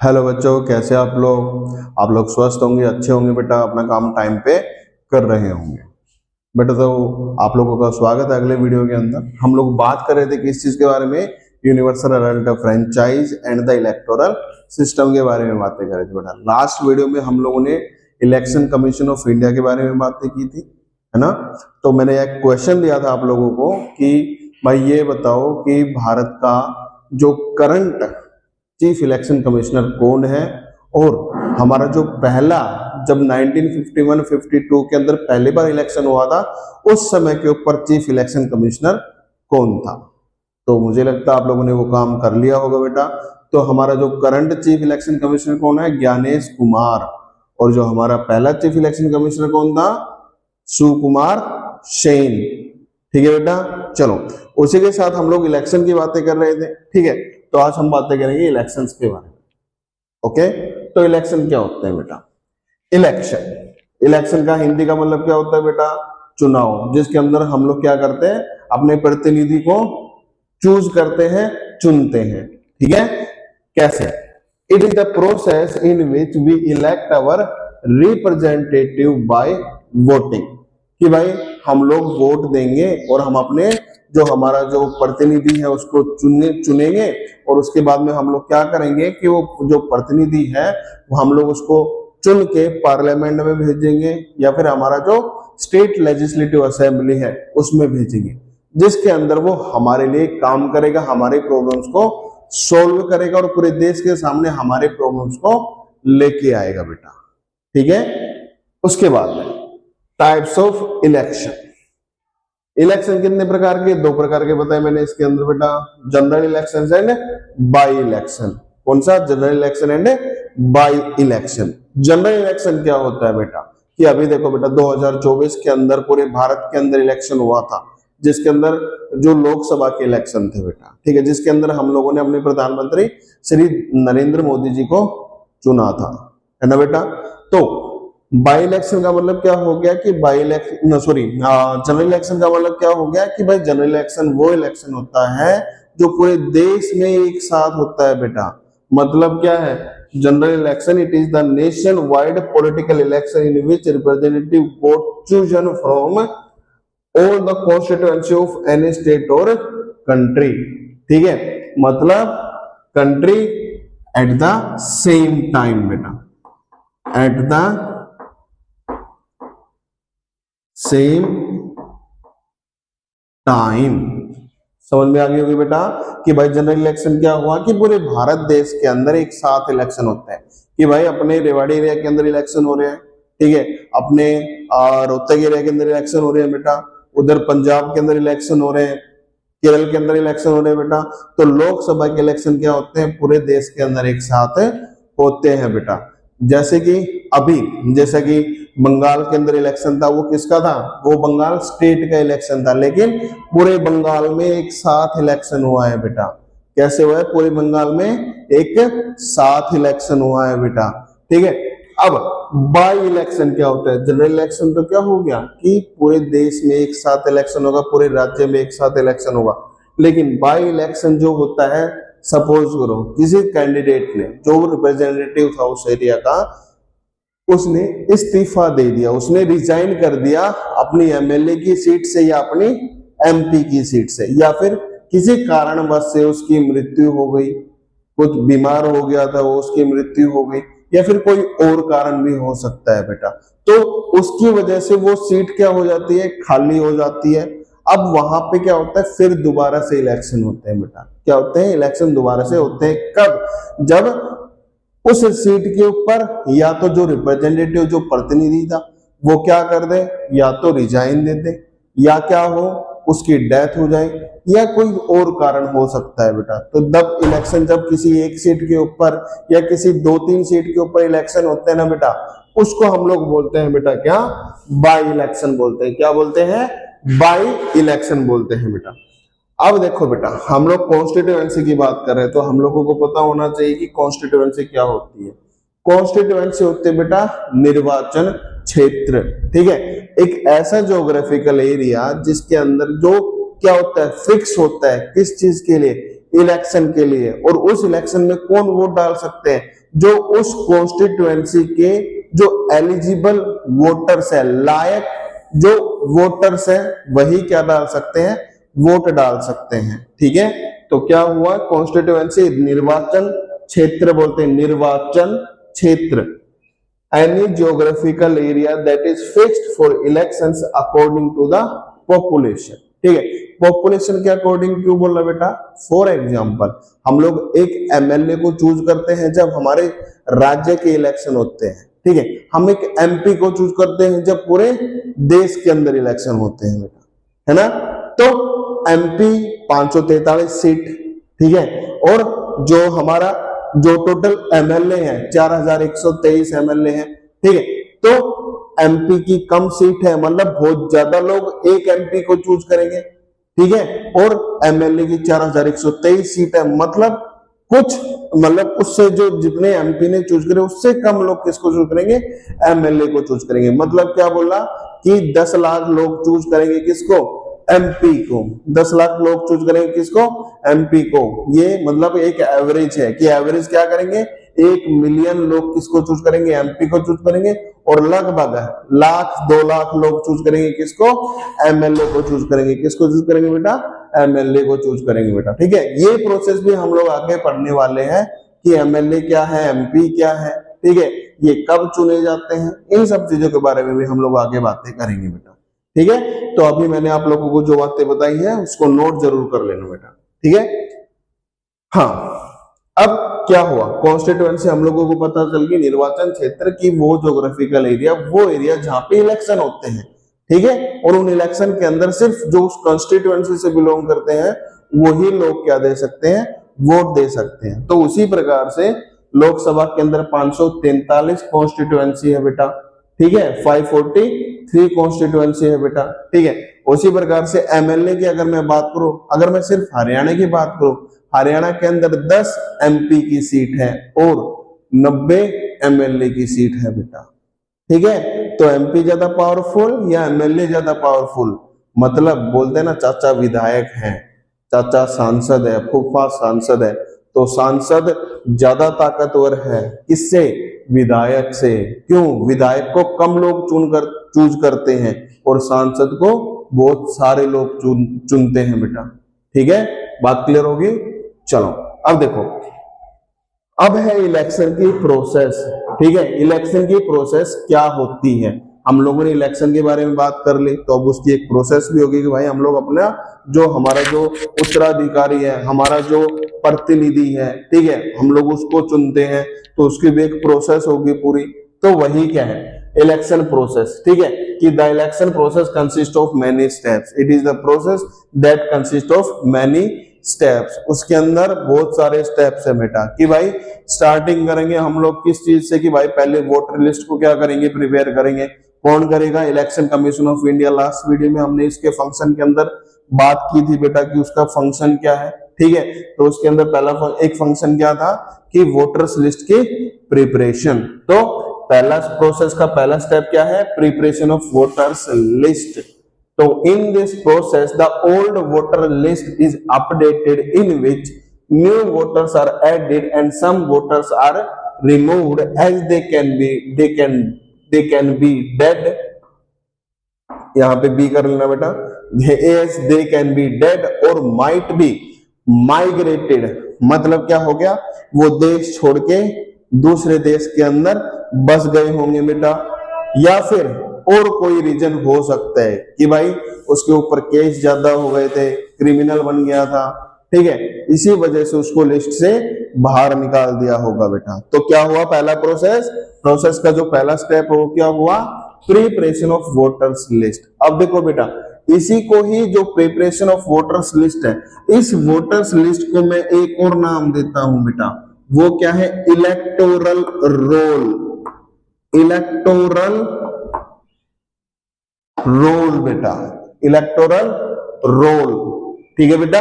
Hello बच्चों, कैसे आप लोग स्वस्थ होंगे, अच्छे होंगे बेटा, अपना काम टाइम पे कर रहे होंगे बेटा। तो आप लोगों का स्वागत है अगले वीडियो के अंदर। हम लोग बात कर रहे थे किस चीज के बारे में? Universal adult franchise and the electoral system के बारे में बातें कर रहे थे बेटा। लास्ट वीडियो में हम लोगों ने इलेक्शन कमीशन ऑफ इंडिया के बारे में बातें की थी, है ना। तो मैंने एक क्वेश्चन दिया था आप लोगों को कि भाई ये बताओ कि भारत का जो करंट चीफ इलेक्शन कमिश्नर कौन है, और हमारा जो पहला जब 1951-52 के अंदर पहली बार इलेक्शन हुआ था उस समय के ऊपर चीफ इलेक्शन कमिश्नर कौन था। तो मुझे लगता है आप लोगों ने वो काम कर लिया होगा बेटा। तो हमारा जो करंट चीफ इलेक्शन कमिश्नर कौन है? ज्ञानेश कुमार। और जो हमारा पहला चीफ इलेक्शन कमिश्नर कौन था? सुकुमार सेन। ठीक है बेटा, चलो उसी के साथ हम लोग इलेक्शन की बातें कर रहे थे। ठीक है, तो आज हम बातें करेंगे इलेक्शंस के बारे में। ओके, तो इलेक्शन क्या होते हैं बेटा? इलेक्शन का हिंदी का मतलब क्या होता है बेटा? चुनाव, जिसके अंदर हम लोग क्या करते हैं? अपने प्रतिनिधि को चूज करते हैं, चुनते हैं। ठीक है, कैसे? It is the process in which we elect our representative by voting. कि भाई हम लोग वोट देंगे और हम अपने जो हमारा जो प्रतिनिधि है उसको चुनेंगे, और उसके बाद में हम लोग क्या करेंगे कि वो जो प्रतिनिधि है वो हम लोग उसको चुन के पार्लियामेंट में भेजेंगे, या फिर हमारा जो स्टेट लेजिस्लेटिव असेंबली है उसमें भेजेंगे, जिसके अंदर वो हमारे लिए काम करेगा, हमारे प्रॉब्लम्स को सोल्व करेगा और पूरे देश के सामने हमारे प्रॉब्लम्स को लेके आएगा बेटा। ठीक है, उसके बाद में टाइप्स ऑफ इलेक्शन। इलेक्शन कितने प्रकार के? दो प्रकार के बताए मैंने इसके अंदर बेटा, general election and by election. कौन सा? General election and by election. General election क्या होता है बेटा? कि अभी देखो बेटा 2024 के अंदर पूरे भारत के अंदर इलेक्शन हुआ था, जिसके अंदर जो लोकसभा के इलेक्शन थे बेटा। ठीक है, जिसके अंदर हम लोगों ने अपने प्रधानमंत्री श्री नरेंद्र मोदी जी को चुना था, है ना बेटा। तो बाई इलेक्शन का मतलब क्या हो गया कि जनरल इलेक्शन का मतलब क्या हो गया कि भाई जनरल इलेक्शन वो इलेक्शन होता है जो पूरे देश में एक साथ होता है बेटा। मतलब क्या है general election? It is the nation wide political election in which representative vote chosen from all the constituency of any state और कंट्री। ठीक है, मतलब country at the same time बेटा, एट द सेम टाइम। समझ में आ गई होगी बेटा कि भाई जनरल इलेक्शन क्या हुआ कि पूरे भारत देश के अंदर एक साथ इलेक्शन होता है। कि भाई अपने रेवाड़ी एरिया के अंदर इलेक्शन हो रहे हैं, ठीक है, अपने रोहतक एरिया के अंदर इलेक्शन हो रहे हैं बेटा, उधर पंजाब के अंदर इलेक्शन हो रहे हैं, केरल के अंदर इलेक्शन हो रहे हैं बेटा। तो लोकसभा के इलेक्शन क्या होते हैं? पूरे देश के अंदर एक साथ होते हैं बेटा। जैसे कि बंगाल के अंदर इलेक्शन था, वो किसका था? वो बंगाल स्टेट का इलेक्शन था, लेकिन पूरे बंगाल में एक साथ इलेक्शन हुआ है बेटा। कैसे हुआ है? पूरे बंगाल में एक साथ इलेक्शन हुआ है बेटा। ठीक है, अब बाई इलेक्शन क्या होता है? जनरल इलेक्शन तो क्या हो गया कि पूरे देश में एक साथ इलेक्शन होगा, पूरे राज्य में एक साथ इलेक्शन होगा। लेकिन बाई इलेक्शन जो होता है, सपोज करो किसी कैंडिडेट ने, जो रिप्रेजेंटेटिव था उस एरिया का, उसने इस्तीफा दे दिया, उसने रिजाइन कर दिया अपनी एमएलए की सीट से या अपनी एमपी की सीट से, या फिर किसी कारणवश से उसकी मृत्यु हो गई, कुछ बीमार हो गया था वो, उसकी मृत्यु हो गई, या फिर कोई और कारण भी हो सकता है बेटा। तो उसकी वजह से वो सीट क्या हो जाती है? खाली हो जाती है। अब वहां पे क्या होता है? फिर दोबारा से इलेक्शन होते हैं बेटा। क्या होते हैं? इलेक्शन दोबारा से होते हैं। कब? जब उस सीट के ऊपर या तो जो रिप्रेजेंटेटिव, जो प्रतिनिधि था, वो क्या कर दे, या तो रिजाइन दे दे, या क्या हो, उसकी डेथ हो जाए, या कोई और कारण हो सकता है बेटा। तो जब इलेक्शन, जब किसी एक सीट के ऊपर या किसी 2-3 सीट के ऊपर इलेक्शन होते हैं ना बेटा, उसको हम लोग बोलते हैं बेटा क्या? बाई इलेक्शन बोलते हैं। क्या बोलते हैं? बाई इलेक्शन बोलते हैं बेटा। अब देखो बेटा, हम लोग कॉन्स्टिट्यूएंसी की बात कर रहे हैं, तो हम लोगों को पता होना चाहिए कि कॉन्स्टिट्यूएंसी क्या होती है। कॉन्स्टिट्यूएंसी होते हैं बेटा निर्वाचन क्षेत्र। ठीक है, एक ऐसा ज्योग्राफिकल एरिया जिसके अंदर जो क्या होता है? फिक्स होता है। किस चीज के लिए? इलेक्शन के लिए। और उस इलेक्शन में कौन वोट डाल सकते हैं? जो उस कॉन्स्टिट्यूएंसी के जो एलिजिबल वोटर्स है, लायक जो वोटर्स है, वही क्या डाल सकते हैं, वोट डाल सकते हैं। ठीक है, तो क्या हुआ, कॉन्स्टिट्यूएंसी निर्वाचन क्षेत्र बोलते हैं, निर्वाचन क्षेत्र, any geographical area that is fixed for elections according to the population. ठीक है, पॉपुलेशन के अकॉर्डिंग क्यों बोल रहा बेटा, फॉर एग्जाम्पल हम लोग एक एमएलए को चूज करते हैं जब हमारे राज्य के इलेक्शन होते हैं। ठीक है, हम एक एमपी को चूज करते हैं जब पूरे देश के अंदर इलेक्शन होते हैं बेटा, है ना। तो एमपी 543 सीट, ठीक है, और जो हमारा जो टोटल एमएलए है 4123 एमएलए हैं। ठीक है, तो एमपी की कम सीट है, मतलब बहुत ज्यादा लोग एक एमपी को चूज करेंगे। ठीक है, और एमएलए की 4123 सीट है, मतलब कुछ मतलब उससे जो जितने एमपी ने चूज करे उससे कम लोग किसको चूज करेंगे, एमएलए को चूज करेंगे। मतलब क्या बोला कि 10 लाख लोग चूज करेंगे किसको, एमपी को। 10 लाख लोग चूज करेंगे किसको, एमपी को। ये मतलब एक एवरेज है कि एवरेज क्या करेंगे, 1 मिलियन लोग किसको चूज करेंगे, एमपी को चूज करेंगे, और लगभग 1-2 लाख लोग चूज करेंगे किसको, एमएलए को चूज करेंगे। किसको चूज करेंगे बेटा, एमएलए को चूज करेंगे बेटा। ठीक है, ये प्रोसेस भी हम लोग आगे पढ़ने वाले हैं कि एमएलए क्या है, एमपी क्या है। ठीक है, ये कब चुने जाते हैं, इन सब चीजों के बारे में भी हम लोग आगे बातें करेंगे बेटा। ठीक है, तो अभी मैंने आप लोगों को जो बातें बताई है उसको नोट जरूर कर लेना बेटा। ठीक है, हाँ, अब क्या हुआ, कॉन्स्टिट्यूएंसी हम लोगों को पता चल गई, निर्वाचन क्षेत्र की वो ज्योग्राफिकल एरिया, वो एरिया जहां पे इलेक्शन होते हैं। ठीक है, और उन इलेक्शन के अंदर सिर्फ जो उस कॉन्स्टिट्यूएंसी से बिलोंग करते हैं वही लोग क्या दे सकते हैं, वोट दे सकते हैं। तो उसी प्रकार से लोकसभा के अंदर 543 कॉन्स्टिट्यूएंसी है बेटा। ठीक है, 543 कॉन्स्टिट्यूएंसी है बेटा। ठीक है, उसी प्रकार से एमएलए की अगर मैं बात करूं, अगर मैं सिर्फ हरियाणा की बात करूं, हरियाणा के अंदर 10 एमपी की सीट है और 90 एमएलए की सीट है बेटा। ठीक है, तो एमपी ज्यादा पावरफुल या एमएलए ज्यादा पावरफुल, मतलब बोलते हैं ना चाचा विधायक है, चाचा सांसद है, फूफा सांसद है, तो सांसद ज्यादा ताकतवर है किससे, विधायक से। क्यों, विधायक को कम लोग चूज करते हैं और सांसद को बहुत सारे लोग चुनते हैं बेटा। ठीक है, बात क्लियर होगी। चलो अब देखो, अब है इलेक्शन की प्रोसेस। ठीक है, इलेक्शन की प्रोसेस क्या होती है, हम लोगों ने इलेक्शन के बारे में बात कर ली, तो अब उसकी एक प्रोसेस भी होगी कि भाई हम लोग अपना जो हमारा जो उत्तराधिकारी है, हमारा जो प्रतिनिधि है, ठीक है, हम लोग उसको चुनते हैं, तो उसकी भी एक प्रोसेस होगी पूरी। तो वही क्या है, इलेक्शन प्रोसेस। ठीक है, कि the election process consist of many steps, it is the process that consist of many steps. उसके अंदर बहुत सारे स्टेप्स है बेटा, कि भाई स्टार्टिंग करेंगे हम लोग किस चीज से, कि भाई पहले वोटर लिस्ट को क्या करेंगे, प्रिपेयर करेंगे। कौन करेगा, election commission of India. Last video में हमने इसके फंक्शन के अंदर बात की थी बेटा कि उसका फंक्शन क्या है। ठीक है, तो उसके अंदर पहला एक फंक्शन क्या था कि वोटर्स लिस्ट की प्रिपरेशन। तो पहला प्रोसेस का पहला स्टेप क्या है, preparation of voters list. So in this process, the old voter list is updated, in which new voters are added and some voters are removed as they can be dead. यहाँ पे B कर लेना बेटा, as they can be dead or might be migrated। मतलब क्या हो गया, वो देश छोड़ के दूसरे देश के अंदर बस गए होंगे बेटा, या फिर और कोई रीजन हो सकता है कि भाई उसके ऊपर केस ज्यादा हो गए थे, क्रिमिनल बन गया था। ठीक है, इसी वजह से उसको लिस्ट से बाहर निकाल दिया होगा बेटा। तो क्या हुआ, पहला प्रोसेस का जो पहला स्टेप हो क्या हुआ, प्रिपरेशन ऑफ वोटर्स लिस्ट। अब देखो बेटा, इसी को ही जो प्रिपरेशन ऑफ वोटर्स लिस्ट है, इस वोटर्स लिस्ट को मैं एक और नाम देता हूं बेटा, वो क्या है, इलेक्टोरल रोल। इलेक्टोरल रोल बेटा, इलेक्टोरल रोल। ठीक है बेटा,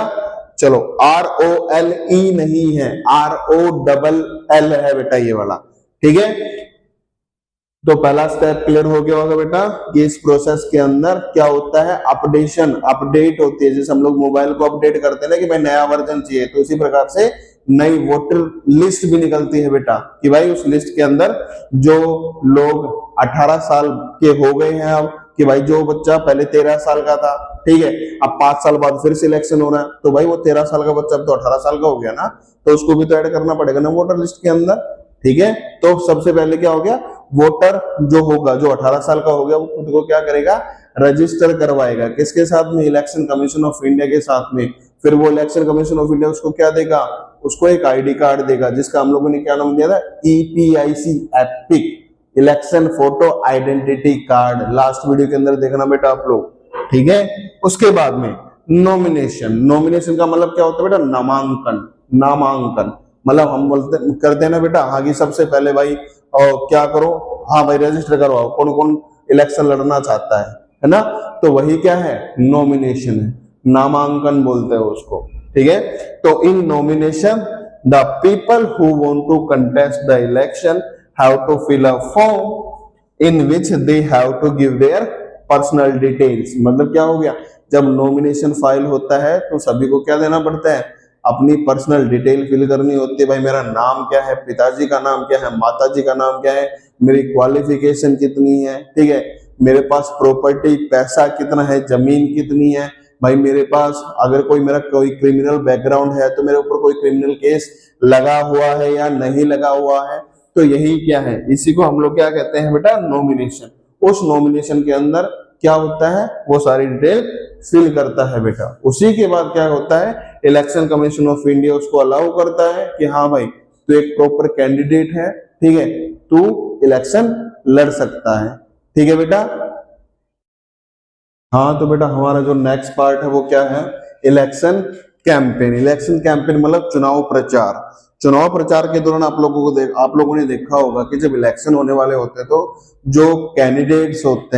चलो ROLE नहीं है, ROLL है बेटा ये वाला। ठीक है, तो पहला स्टेप क्लियर हो गया होगा बेटा कि इस प्रोसेस के अंदर क्या होता है, अपडेट होती है। जैसे हम लोग मोबाइल को अपडेट करते हैं ना कि भाई नया वर्जन चाहिए, तो इसी प्रकार से नई वोटर लिस्ट भी निकलती है बेटा, कि भाई उस लिस्ट के अंदर जो लोग 18 साल के हो गए हैं अब, कि भाई जो बच्चा पहले 13 साल का था, ठीक है, अब 5 साल बाद फिर सिलेक्शन हो रहा है, तो भाई वो 13 साल का बच्चा अब तो 18 साल का हो गया ना, तो उसको भी तो ऐड करना पड़ेगा ना वोटर लिस्ट के अंदर, ठीक है। तो सबसे पहले क्या हो गया, वोटर जो होगा, जो 18 साल का हो गया, वो खुद को क्या करेगा, रजिस्टर करवाएगा, किसके साथ में, इलेक्शन कमीशन ऑफ इंडिया के साथ में। फिर वो इलेक्शन कमीशन ऑफ इंडिया उसको क्या देगा, उसको एक आईडी कार्ड देगा, जिसका हम लोगों ने क्या नाम दिया था, EPIC, epic election photo identity card. Last video के अंदर देखना बेटा आप लोग, ठीक है। उसके बाद में नॉमिनेशन, नॉमिनेशन का मतलब क्या होता है बेटा, नामांकन, नामांकन मतलब हम बोलते करते हैं ना बेटा, हाँ कि सबसे पहले भाई क्या करो, हाँ भाई रजिस्टर करवाओ, कौन कौन इलेक्शन लड़ना चाहता है ना, तो वही क्या है, नॉमिनेशन है, नामांकन बोलते हैं उसको, ठीक है। तो in nomination the people who want to contest the election have to fill a form in which they have to give their personal details. मतलब क्या हो गया, जब नॉमिनेशन फाइल होता है तो सभी को क्या देना पड़ता है, अपनी पर्सनल डिटेल फिल करनी होती है। भाई मेरा नाम क्या है, पिताजी का नाम क्या है, माताजी का नाम क्या है, मेरी क्वालिफिकेशन कितनी है, ठीक है, मेरे पास प्रॉपर्टी पैसा कितना है, जमीन कितनी है, भाई मेरे पास अगर मेरा कोई क्रिमिनल बैकग्राउंड है तो मेरे ऊपर कोई क्रिमिनल केस लगा हुआ है या नहीं लगा हुआ है, तो यही क्या है, इसी को हम लोग क्या कहते हैं बेटा, नॉमिनेशन। उस नॉमिनेशन के अंदर क्या होता है, वो सारी डिटेल फिल करता है बेटा। उसी के बाद क्या होता है, इलेक्शन कमीशन ऑफ इंडिया उसको अलाउ करता है कि हाँ भाई तू एक प्रॉपर कैंडिडेट है, ठीक है, तू इलेक्शन लड़ सकता है, ठीक है बेटा। हाँ तो बेटा हमारा जो नेक्स्ट पार्ट है वो क्या है, इलेक्शन कैंपेन। इलेक्शन कैंपेन मतलब चुनाव प्रचार। चुनाव प्रचार के दौरान आप लोगों ने देखा होगा कि जब इलेक्शन होने वाले होते हैं तो जो कैंडिडेट्स होते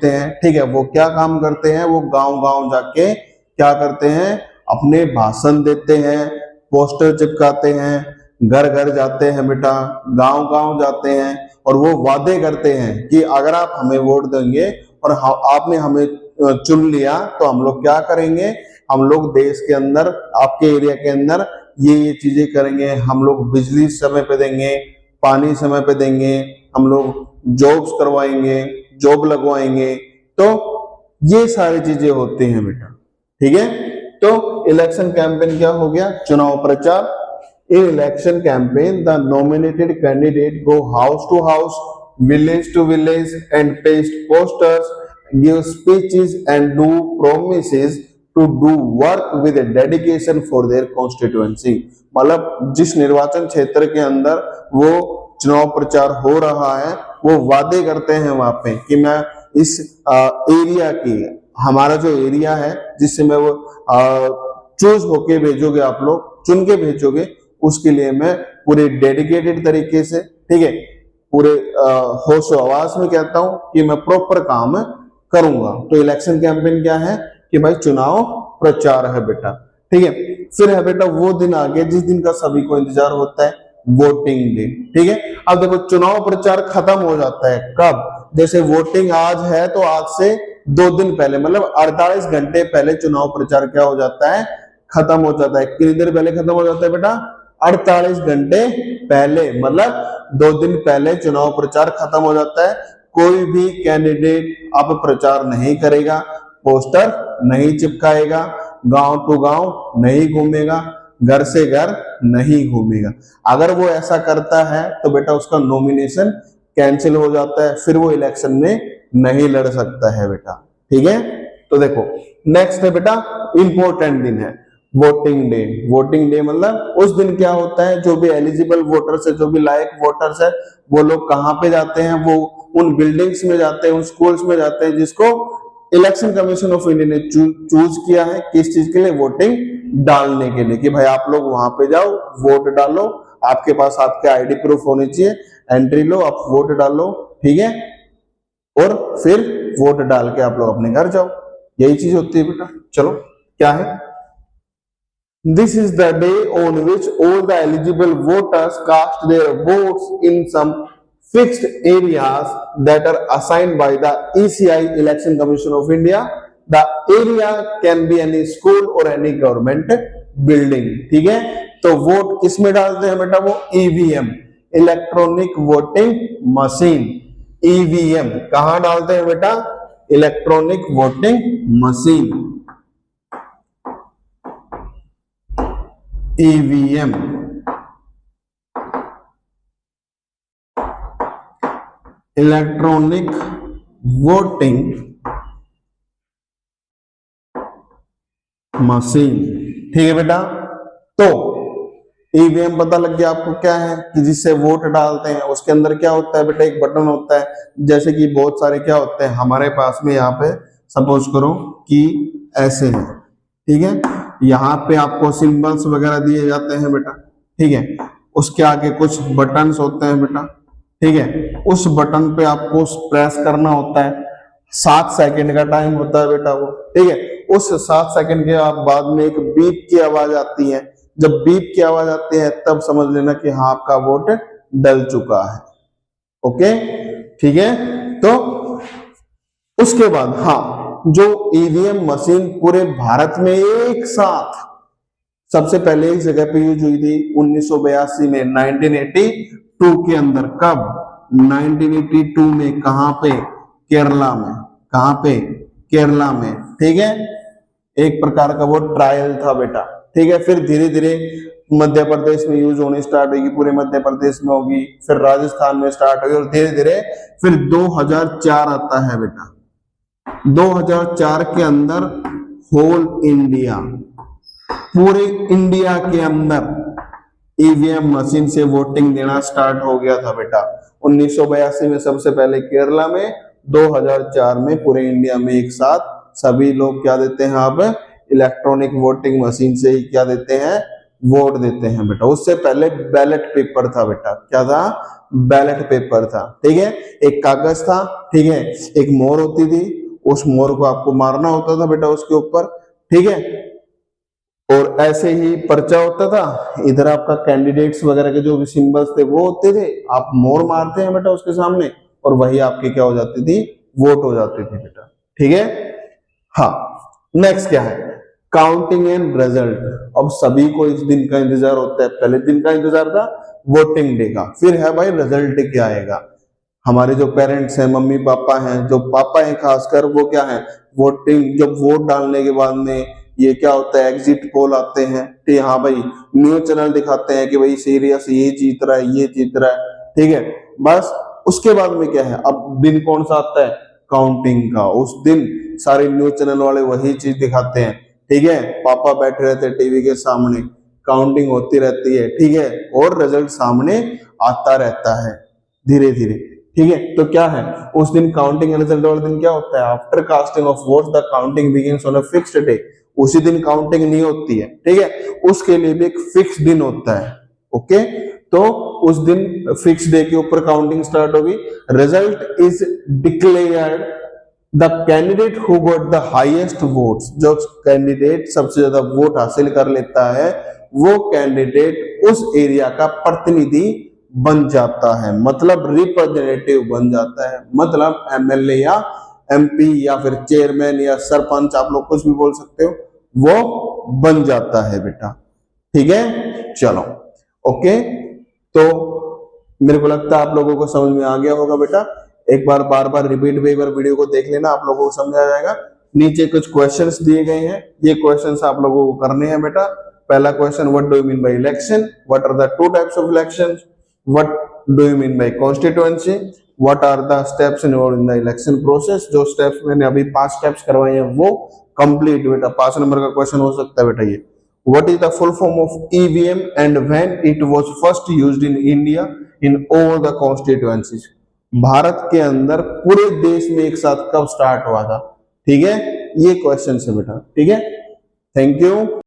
हैं, ठीक है, वो क्या काम करते हैं, वो गांव गांव जाके क्या करते हैं, अपने भाषण देते हैं, पोस्टर चिपकाते हैं, घर घर जाते हैं बेटा, गांव गांव जाते हैं, और वो वादे करते हैं कि अगर आप हमें वोट देंगे और आपने हमें चुन लिया तो हम लोग क्या करेंगे, हम लोग देश के अंदर, आपके एरिया के अंदर ये चीजें करेंगे, हम लोग बिजली समय पे देंगे, पानी समय पे देंगे, हम लोग जॉब्स करवाएंगे, जॉब लगवाएंगे, तो ये सारी चीजें होती हैं बेटा, ठीक है। तो इलेक्शन कैंपेन क्या हो गया, चुनाव प्रचार। In election campaign the nominated candidate go house to house, village to village and paste posters, give speeches and do promises to do work with a dedication for their constituency। मतलब जिस निर्वाचन क्षेत्र के अंदर वो चुनाव प्रचार हो रहा है वो वादे करते हैं वहां पे कि मैं इस एरिया की, हमारा जो एरिया है जिससे मैं वो चूज होके भेजोगे, आप लोग चुन के भेजोगे, उसके लिए मैं पूरे डेडिकेटेड तरीके से, ठीक है, पूरे होशो आवाज में कहता हूं कि मैं प्रॉपर काम करूंगा। तो इलेक्शन कैंपेन क्या है कि भाई चुनाव प्रचार है बेटा, ठीक है। फिर है बेटा वो दिन आ गया जिस दिन का सभी को इंतजार होता है, वोटिंग डे, ठीक है। अब देखो चुनाव प्रचार खत्म हो जाता है कब, जैसे वोटिंग आज है तो आज से 2 दिन पहले, मतलब 48 घंटे पहले चुनाव प्रचार क्या हो जाता है, खत्म हो जाता है। कितनी देर पहले खत्म हो जाता है बेटा, 48 घंटे पहले, मतलब 2 दिन पहले चुनाव प्रचार खत्म हो जाता है। कोई भी कैंडिडेट अब प्रचार नहीं करेगा, पोस्टर नहीं चिपकाएगा, गांव टू गांव नहीं घूमेगा, घर से घर नहीं घूमेगा। अगर वो ऐसा करता है तो बेटा उसका नॉमिनेशन कैंसिल हो जाता है, फिर वो इलेक्शन में नहीं लड़ सकता है बेटा, ठीक है। तो देखो नेक्स्ट है बेटा, इंपॉर्टेंट दिन है वोटिंग डे। वोटिंग डे मतलब उस दिन क्या होता है, जो भी एलिजिबल वोटर्स है, जो भी लायक वोटर्स है, वो लोग कहाँ पे जाते हैं, वो उन बिल्डिंग्स में जाते हैं, उन स्कूल्स में जाते हैं जिसको इलेक्शन कमीशन ऑफ इंडिया ने चूज किया है, किस चीज के लिए, वोटिंग डालने के लिए, कि भाई आप लोग वहां पे जाओ, वोट डालो, आपके पास आपके आईडी प्रूफ होनी चाहिए, एंट्री लो, आप वोट डालो, ठीक है, और फिर वोट डाल के आप लोग अपने घर जाओ। यही चीज होती है बेटा। चलो क्या है, This is the day on which all the eligible voters cast their votes in some fixed areas that are assigned by the ECI, Election Commission of India. The area can be any school or any government building, ठीक है। तो vote किस में डालते हैं बेटा, वो EVM, electronic voting machine, EVM कहां डालते हैं बेटा, electronic voting machine, EVM, electronic voting machine, ठीक है बेटा। तो ईवीएम पता लग गया आपको क्या है, कि जिससे वोट डालते हैं, उसके अंदर क्या होता है बेटा, एक बटन होता है, जैसे कि बहुत सारे क्या होते हैं हमारे पास में, यहाँ पे सपोज करो कि ऐसे है, ठीक है, यहाँ पे आपको सिंबल्स वगैरह दिए जाते हैं बेटा, ठीक है, उसके आगे कुछ बटन्स होते हैं बेटा, ठीक है, उस बटन पे आपको प्रेस करना होता है, 7 सेकंड का टाइम होता है बेटा वो, ठीक है। उस 7 सेकंड के बाद में एक बीप की आवाज आती है, जब बीप की आवाज आती है तब समझ लेना कि हाँ आपका वोट डल चुका है, ओके, ठीक है। तो उसके बाद हाँ, जो ईवीएम मशीन पूरे भारत में एक साथ सबसे पहले एक जगह पे यूज हुई थी 1982 में, 1982 के अंदर, कब, 1982 में, कहां पे, केरला में, कहां पे, केरला में, ठीक है। एक प्रकार का वो ट्रायल था बेटा, ठीक है। फिर धीरे धीरे मध्य प्रदेश में यूज होनी स्टार्ट होगी, पूरे मध्य प्रदेश में होगी, फिर राजस्थान में स्टार्ट होगी, और धीरे धीरे फिर 2004 आता है बेटा, 2004 के अंदर होल इंडिया, पूरे इंडिया के अंदर ईवीएम मशीन से वोटिंग देना स्टार्ट हो गया था बेटा। 1982 में सबसे पहले केरला में, 2004 में पूरे इंडिया में एक साथ सभी लोग क्या देते हैं, अब इलेक्ट्रॉनिक वोटिंग मशीन से ही क्या देते हैं, वोट देते हैं बेटा। उससे पहले बैलेट पेपर था बेटा, क्या था, बैलेट पेपर था, ठीक है। एक कागज था, ठीक है, एक मोर होती थी, उस मोर को आपको मारना होता था बेटा उसके ऊपर, ठीक है, और ऐसे ही पर्चा होता था, इधर आपका कैंडिडेट्स वगैरह के जो भी सिंबल्स थे वो होते थे, आप मोर मारते हैं बेटा उसके सामने, और वही आपकी क्या हो जाती थी, वोट हो जाती थी बेटा, ठीक है। हाँ, नेक्स्ट क्या है, काउंटिंग एंड रिजल्ट। अब सभी को इस दिन का इंतजार होता है, पहले दिन का इंतजार था वोटिंग डे का, फिर है भाई रिजल्ट डे क्या आएगा। हमारे जो पेरेंट्स हैं, मम्मी पापा हैं, जो पापा हैं खासकर, वो क्या है, वोटिंग, जब वोट डालने के बाद में ये क्या होता है, एग्जिट पोल आते हैं, ठीक है, हाँ भाई, न्यूज चैनल दिखाते हैं कि भाई सीरियस ये जीत रहा है, ये जीत रहा है, ठीक है। बस उसके बाद में क्या है, अब दिन कौन सा आता है, काउंटिंग का। उस दिन सारे न्यूज चैनल वाले वही चीज दिखाते हैं, ठीक है, पापा बैठे रहते हैं टीवी के सामने, काउंटिंग होती रहती है, ठीक है, और रिजल्ट सामने आता रहता है धीरे धीरे, ठीक है। तो क्या है, उस दिन काउंटिंग रिजल्ट वाले दिन क्या होता है, after casting of votes the counting begins on a fixed day. उसी दिन काउंटिंग नहीं होती है, ठीक है, उसके लिए भी एक फिक्स दिन होता है, ओके। तो उस दिन फिक्स डे के ऊपर काउंटिंग स्टार्ट होगी। Result is declared the candidate who got the highest votes, जो कैंडिडेट सबसे ज्यादा वोट हासिल कर लेता है वो कैंडिडेट उस एरिया का प्रतिनिधि बन जाता है, मतलब रिप्रेजेंटेटिव बन जाता है, मतलब एमएलए या एमपी या फिर चेयरमैन या सरपंच, आप लोग कुछ भी बोल सकते हो, वो बन जाता है बेटा, ठीक है। चलो ओके, तो मेरे को लगता है आप लोगों को समझ में आ गया होगा बेटा। एक बार बार बार रिपीट पे एक बार वीडियो को देख लेना, आप लोगों को समझ आ जाएगा। नीचे कुछ क्वेश्चंस दिए गए हैं, ये क्वेश्चंस आप लोगों को करने हैं बेटा। पहला question, what do you mean by election, what are the two types of elections, what do you mean by constituency, what are the steps involve in the election process. जो स्टेप्स मैंने अभी 5 स्टेप्स करवाए हैं वो complete बेटा। 5 number का question हो सकता है बेटा ये। What is the full form of EVM and when it was first used in India in all the constituencies? Bharat के अंदर पूरे देश में एक साथ कब स्टार्ट हुआ था, ठीक है, ये क्वेश्चन है बेटा, ठीक है। Thank you.